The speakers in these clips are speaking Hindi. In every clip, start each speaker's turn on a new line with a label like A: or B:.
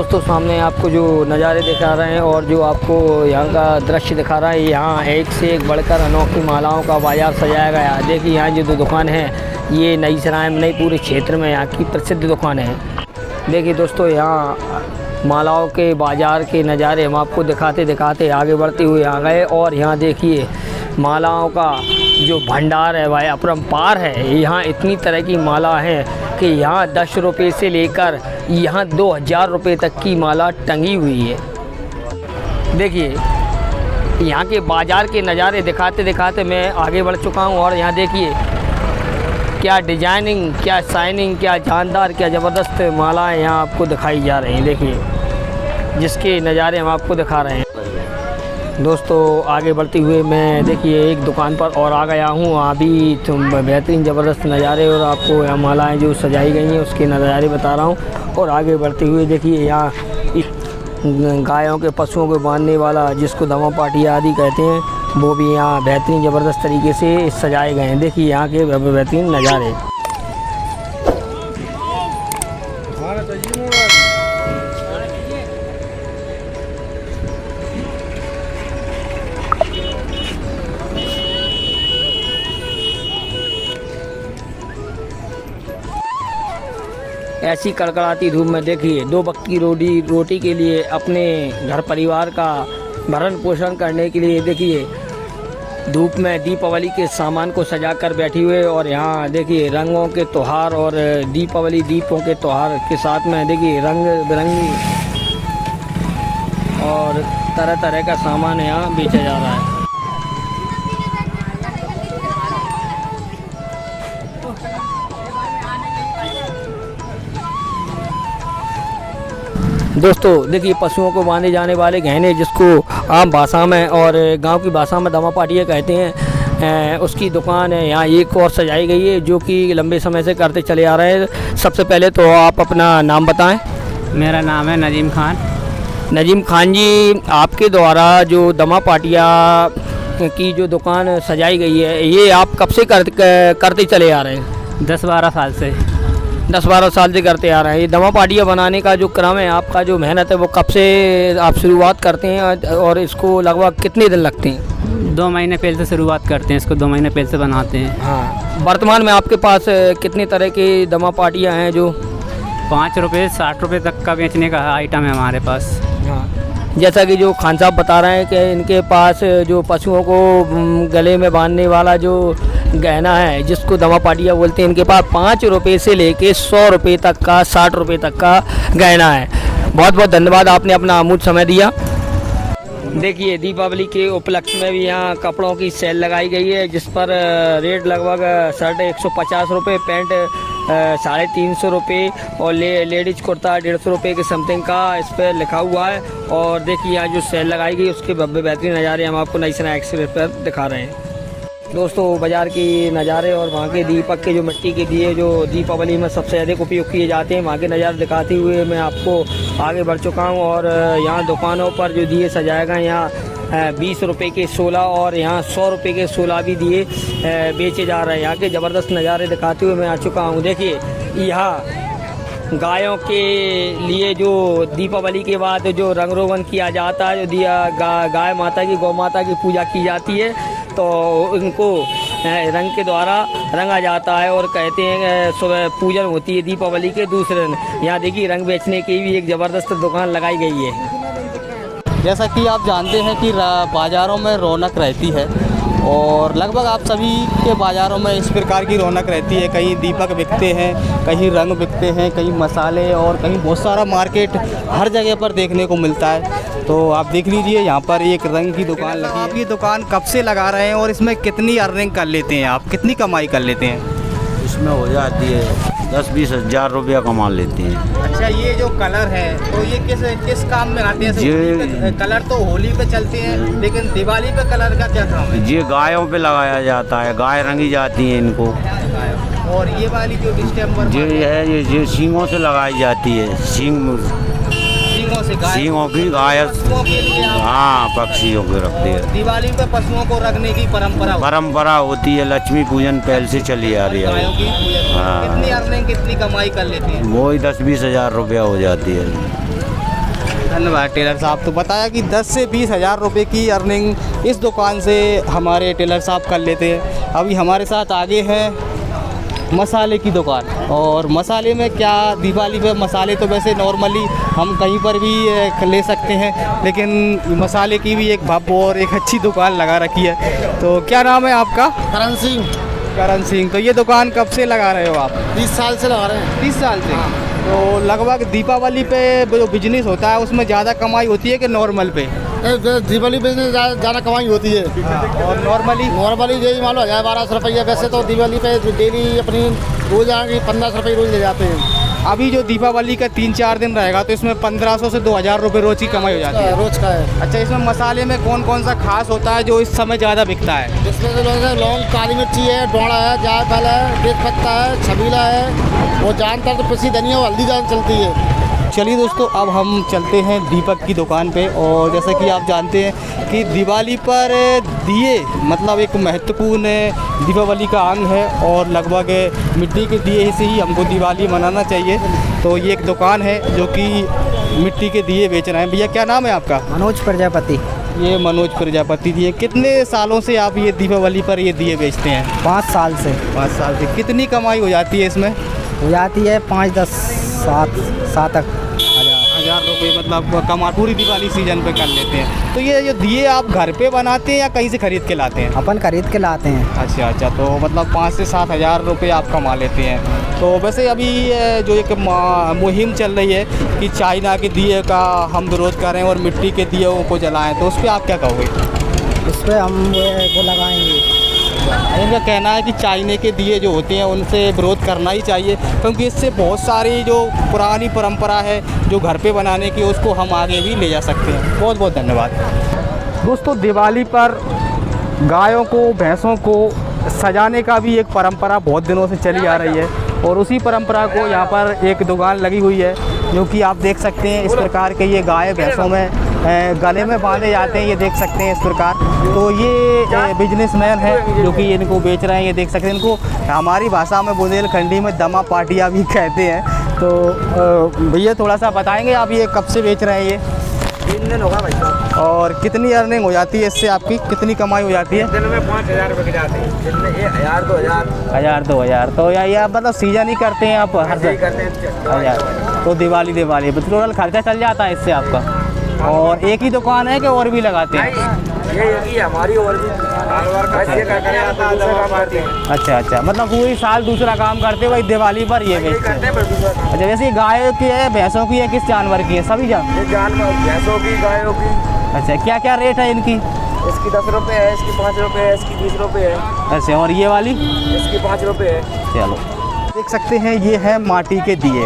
A: दोस्तों सामने आपको जो नज़ारे दिखा रहे हैं और जो आपको यहाँ का दृश्य दिखा रहा है, यहाँ एक से एक बढ़कर अनोखी मालाओं का बाज़ार सजाया गया है। देखिए यहाँ जो दुकान है ये नई सराय में नहीं पूरे क्षेत्र में यहाँ की प्रसिद्ध दुकान है। देखिए दोस्तों यहाँ मालाओं के बाज़ार के नज़ारे हम आपको दिखाते दिखाते आगे बढ़ते हुए आ गए और यहाँ देखिए मालाओं का जो भंडार है वह अपरंपार है। यहाँ इतनी तरह की माला है कि यहाँ 10 रुपये से लेकर यहाँ 2000 रुपये तक की माला टंगी हुई है। देखिए यहाँ के बाज़ार के नज़ारे दिखाते दिखाते मैं आगे बढ़ चुका हूँ और यहाँ देखिए क्या डिजाइनिंग, क्या शाइनिंग, क्या जानदार, क्या ज़बरदस्त मालाएँ यहाँ आपको दिखाई जा रही हैं। देखिए जिसके नज़ारे हम आपको दिखा रहे हैं। दोस्तों आगे बढ़ते हुए मैं देखिए एक दुकान पर और आ गया हूँ। अभी तो बेहतरीन ज़बरदस्त नज़ारे और आपको यहाँ मालाएँ जो सजाई गई हैं उसके नज़ारे बता रहा हूँ। और आगे बढ़ते हुए देखिए यहाँ गायों के पशुओं को बांधने वाला जिसको दमा पाटिया आदि कहते हैं वो भी यहाँ बेहतरीन ज़बरदस्त तरीके से सजाए गए हैं। देखिए यहाँ के बेहतरीन नज़ारे। ऐसी कड़कड़ाती धूप में देखिए 2 वक्त की रोटी के लिए अपने घर परिवार का भरण पोषण करने के लिए देखिए धूप में दीपावली के सामान को सजा कर बैठी हुए और यहाँ देखिए रंगों के त्यौहार और दीपावली दीपों के त्यौहार के साथ में देखिए रंग बिरंगी और तरह तरह का सामान यहाँ बेचा जा रहा है। दोस्तों देखिए पशुओं को बांधे जाने वाले गहने जिसको आम भाषा में और गांव की भाषा में दमा पाटिया कहते हैं, उसकी दुकान है यहाँ एक और सजाई गई है जो कि लंबे समय से करते चले आ रहे हैं। सबसे पहले तो आप अपना नाम बताएं।
B: मेरा नाम है नजीम खान।
A: नजीम खान जी, आपके द्वारा जो दमा पाटिया की जो दुकान सजाई गई है ये आप कब से करते चले आ रहे हैं?
B: 10-12 साल से।
A: 10-12 साल से करते आ रहे हैं। ये दमा पाटिया बनाने का जो क्रम है, आपका जो मेहनत है वो कब से आप शुरुआत करते हैं और इसको लगभग कितने दिन लगते हैं?
B: 2 महीने पहले से शुरुआत करते हैं, इसको 2 महीने पहले से बनाते हैं।
A: हाँ, वर्तमान में आपके पास कितने तरह के दमा पाटियाँ हैं? जो
B: 5 रुपये 60 रुपये तक का बेचने का आइटम है हमारे पास।
A: हाँ, जैसा कि जो खान साहब बता रहे हैं कि इनके पास जो पशुओं को गले में बांधने वाला जो गहना है जिसको दमा पाटिया बोलते हैं, इनके पास 5 रुपये से लेके 100 रुपये तक का, 60 रुपये तक का गहना है। बहुत बहुत धन्यवाद, आपने अपना अमूल्य समय दिया। देखिए दीपावली के उपलक्ष्य में भी यहाँ कपड़ों की सेल लगाई गई है जिस पर रेट लगभग शर्ट 150 रुपये, पैंट 350 रुपये और लेडीज कुर्ता 150 रुपये के समथिंग का इस पर लिखा हुआ है। और देखिए यहाँ जो सेल लगाई गई उसके बेहतरीन नज़ारे हम आपको नई सराय एक्सप्रेस पर दिखा रहे हैं। दोस्तों बाज़ार के नज़ारे और वहाँ के दीपक के जो मिट्टी के दिए जो दीपावली में सबसे अधिक उपयोग किए जाते हैं वहाँ के नज़ारे दिखाते हुए मैं आपको आगे बढ़ चुका हूँ। और यहाँ दुकानों पर जो दिए सजाए गए यहाँ 20 रुपये के 16 और यहाँ 100 रुपये के 16 भी दिए बेचे जा रहे हैं। यहाँ के ज़बरदस्त नज़ारे दिखाते हुए मैं आ चुका हूँ। देखिए यहाँ गायों के लिए जो दीपावली के बाद जो रंग रोगन किया जाता है, जो दिया गाय माता की, गौ माता की पूजा की जाती है तो इनको रंग के द्वारा रंगा जाता है और कहते हैं सुबह पूजन होती है दीपावली के दूसरे दिन। यहाँ देखिए रंग बेचने की भी एक ज़बरदस्त दुकान लगाई गई है।
C: जैसा कि आप जानते हैं कि बाज़ारों में रौनक रहती है और लगभग आप सभी के बाज़ारों में इस प्रकार की रौनक रहती है। कहीं दीपक बिकते हैं, कहीं रंग बिकते हैं, कहीं मसाले और कहीं बहुत सारा मार्केट हर जगह पर देखने को मिलता है। तो आप देख लीजिए यहाँ पर एक रंग की दुकान लगी है। आप ये दुकान कब से लगा रहे हैं और इसमें कितनी अर्निंग कर लेते हैं आप, कितनी कमाई कर लेते हैं?
D: इसमें हो जाती है 10-20 हज़ार रुपया कमा लेते हैं।
C: अच्छा, ये जो कलर है तो ये किस काम में आते हैं?
D: ये
C: कलर तो होली पे चलते हैं लेकिन दिवाली पे कलर का क्या काम है?
D: ये गायों पे लगाया जाता है, गाय रंगी जाती है इनको।
C: और ये वाली जो डिस्टेम्बर
D: ये है ये सींगों से लगाई जाती है, सींगों की गाय। हाँ, पक्षियों को रखते हैं।
C: दिवाली पे पशुओं को रखने की परंपरा
D: होती है। लक्ष्मी पूजन पहले से चली आ रही है।
C: हाँ, कितनी अर्निंग, कितनी कमाई कर लेती है?
D: वही 10-20 हज़ार रुपया हो जाती है।
C: धन्यवाद टेलर साहब। तो बताया कि 10 से 20 हज़ार रुपये की अर्निंग इस दुकान से हमारे टेलर साहब कर लेते हैं। अभी हमारे साथ आगे है मसाले की दुकान, और मसाले में क्या, दिवाली पे मसाले तो वैसे नॉर्मली हम कहीं पर भी ले सकते हैं, लेकिन मसाले की भी एक भव्य और एक अच्छी दुकान लगा रखी है। तो क्या नाम है आपका?
E: करण सिंह।
C: करण सिंह। तो ये दुकान कब से लगा रहे हो आप?
E: 30 साल से लगा रहे हैं।
C: 30 साल से। तो लगभग दीपावली पे जो बिजनेस होता है उसमें ज़्यादा कमाई होती है कि नॉर्मल पे?
E: दिवाली बिजनेस ज़्यादा कमाई होती है।
C: और नॉर्मली
E: यही मान लो 1000-1200 रुपया। वैसे तो दिवाली पे डेली अपनी रोज आगे 1500 रुपये रोज ले जाते हैं।
C: अभी जो दीपावली का 3-4 दिन रहेगा तो इसमें 1500 से 2000 रुपये रोज की कमाई हो जाती है।
E: रोज का है।
C: अच्छा, इसमें मसाले में कौन कौन सा खास होता है जो इस समय ज़्यादा बिकता है?
E: जिसमें तो लौंग, काली मिर्ची है, डोड़ा है, जायफल है, तेज पत्ता है, छबीला है, वो जानता तो पिसी धनिया और हल्दी जान चलती है।
C: चलिए दोस्तों, अब हम चलते हैं दीपक की दुकान पे। और जैसा कि आप जानते हैं कि दिवाली पर दिए मतलब एक महत्वपूर्ण दीपावली का अंग है, और लगभग मिट्टी के दिए से ही हमको दिवाली मनाना चाहिए। तो ये एक दुकान है जो कि मिट्टी के दिए बेच रहे हैं। भैया क्या नाम है आपका?
F: मनोज प्रजापति।
C: ये मनोज प्रजापति जी। कितने सालों से आप ये दीपावली पर ये दिए बेचते हैं?
F: 5 साल से।
C: 5 साल से। कितनी कमाई हो जाती है इसमें?
F: हो जाती है 5-10 7
C: हज़ार रुपये मतलब कमा पूरी दिवाली सीजन पे कर लेते हैं। तो ये जो दिए आप घर पे बनाते हैं या कहीं से खरीद के लाते हैं?
F: अपन खरीद के लाते हैं।
C: अच्छा, तो मतलब 5 से 7 हज़ार रुपये आप कमा लेते हैं। तो वैसे अभी जो एक मुहिम चल रही है कि चाइना के दिए का हम विरोध कर रहे हैं और मिट्टी के दियों को जलाएं, तो उस पर आप क्या कहोगे?
F: उस पर हम वो लगाएंगे।
C: इनका कहना है कि चाइना के दिए जो होते हैं उनसे विरोध करना ही चाहिए, क्योंकि इससे बहुत सारी जो पुरानी परंपरा है जो घर पे बनाने की, उसको हम आगे भी ले जा सकते हैं। बहुत बहुत धन्यवाद। दोस्तों, दिवाली पर गायों को, भैंसों को सजाने का भी एक परंपरा बहुत दिनों से चली आ रही है, और उसी परंपरा को यहाँ पर एक दुकान लगी हुई है जो कि आप देख सकते हैं। इस प्रकार के ये गाय भैंसों में गले में बांधे जाते हैं, ये देख सकते हैं इस प्रकार। तो ये बिजनेसमैन है जो कि इनको बेच रहे हैं, ये देख सकते हैं। इनको हमारी भाषा में बुंदेलखंडी में दमा पाटिया भी कहते हैं। तो भैया थोड़ा सा बताएंगे आप ये कब से बेच रहे हैं? ये
F: 3 दिन होगा भाई साहब।
C: और कितनी अर्निंग हो जाती है इससे, आपकी कितनी कमाई हो जाती है?
F: दिन में 5000 रुपये की जाती है। दिन में
C: 1000-2000। तो या मतलब सीजन ही करते हैं आप? हर से
F: करते हैं
C: 1000। तो दिवाली टोटल खर्चा चल जाता है इससे आपका? और एक ही दुकान है कि और भी लगाते हैं?
F: ये ही हमारी और भी
C: अच्छा, मतलब पूरी साल दूसरा काम करते वही दिवाली पर ये बेचते हैं। अच्छा, जैसे गाय की है, भैंसों की है, किस जानवर की है? सभी
F: जानवर, भैंसों की, गायों की।
C: अच्छा, क्या क्या रेट है इनकी?
F: इसकी 10 रुपये है, इसकी 5 रुपये है, इसकी 20 रुपये है।
C: अच्छा, और ये वाली?
F: इसकी 5 रुपये है।
C: चलो, देख सकते हैं ये है माटी के दिए,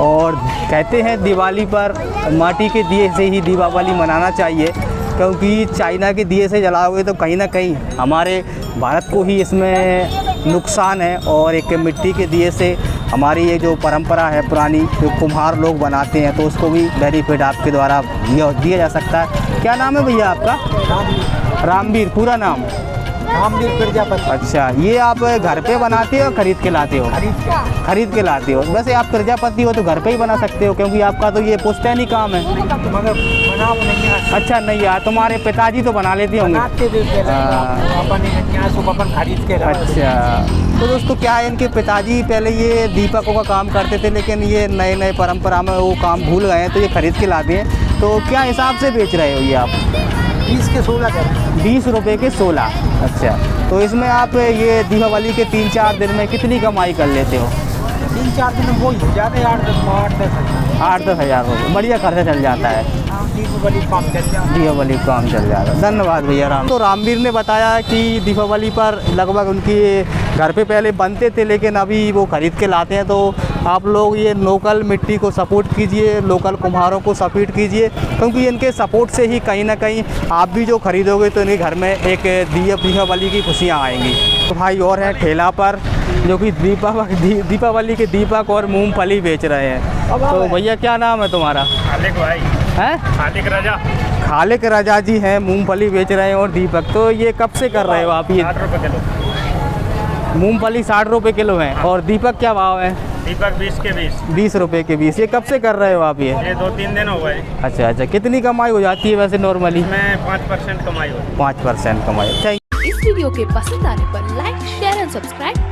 C: और कहते हैं दिवाली पर माटी के दिए से ही दीपावली मनाना चाहिए, क्योंकि चाइना के दिए से जलाओगे तो कहीं ना कहीं हमारे भारत को ही इसमें नुकसान है। और एक मिट्टी के दिए से हमारी ये जो परंपरा है पुरानी, जो कुम्हार लोग बनाते हैं, तो उसको भी बेनिफिट आपके द्वारा दिया जा सकता है। क्या नाम है भैया आपका? रामवीर। पूरा नाम?
F: रामवीर प्रजापति।
C: अच्छा, ये आप घर पे बनाते हो, खरीद के लाते हो? खरीद के लाते हो। वैसे आप प्रजापति हो तो घर पे ही बना सकते हो, क्योंकि आपका तो ये पुश्तैनी काम है। अच्छा, नहीं यार, तुम्हारे पिताजी तो बना लेते होंगे। अच्छा, तो दोस्तों क्या है, इनके पिताजी पहले ये दीपकों का काम करते थे, लेकिन ये नए नए परंपरा में वो काम भूल गए हैं, तो ये खरीद के लाते हैं। तो क्या हिसाब से बेच रहे हो ये आप?
F: 20 के 16
C: 20 रुपये के 16। अच्छा, तो इसमें आप ये दीपावली के 3-4 दिन में कितनी कमाई कर लेते हो?
F: 3-4 दिन में वो ही हो जाते हैं
C: 8-10 हज़ार रुपये। बढ़िया खर्चा चल जाता है।
F: दीपावली
C: काम चल जाता है। धन्यवाद भैया राम। तो रामवीर ने बताया कि दीपावली पर लगभग उनकी घर पे पहले बनते थे, लेकिन अभी वो खरीद के लाते हैं। तो आप लोग ये लोकल मिट्टी को सपोर्ट कीजिए, लोकल कुम्हारों को सपोर्ट कीजिए, क्योंकि इनके सपोर्ट से ही कहीं ना कहीं आप भी जो खरीदोगे तो इनके घर में एक दीपावली की खुशियाँ आएंगी। तो भाई और हैं ठेला पर जो कि दीपावली के दीपक और मूंगफली बेच रहे हैं। तो भैया क्या नाम है तुम्हारा?
G: खालिक भाई
C: हैं?
G: खालिक राजा।
C: खालिक राजा जी हैं, मूंगफली बेच रहे हैं और दीपक। तो ये कब से कर रहे हो आप ये?
G: 60 रुपये किलो।
C: मूंगफली 60 रुपये किलो है, और दीपक क्या भाव है?
G: दीपक 20 के 20।
C: 20 रुपए के 20। ये कब से कर रहे हो आप ये?
G: ये 2-3 दिन हो गए।
C: अच्छा अच्छा, कितनी कमाई हो जाती है वैसे नॉर्मली?
G: इसमें 5% कमाई होती है।
C: 5% कमाई। अच्छा,
H: इस वीडियो के पसंद आने पर लाइक, शेयर एंड सब्सक्राइब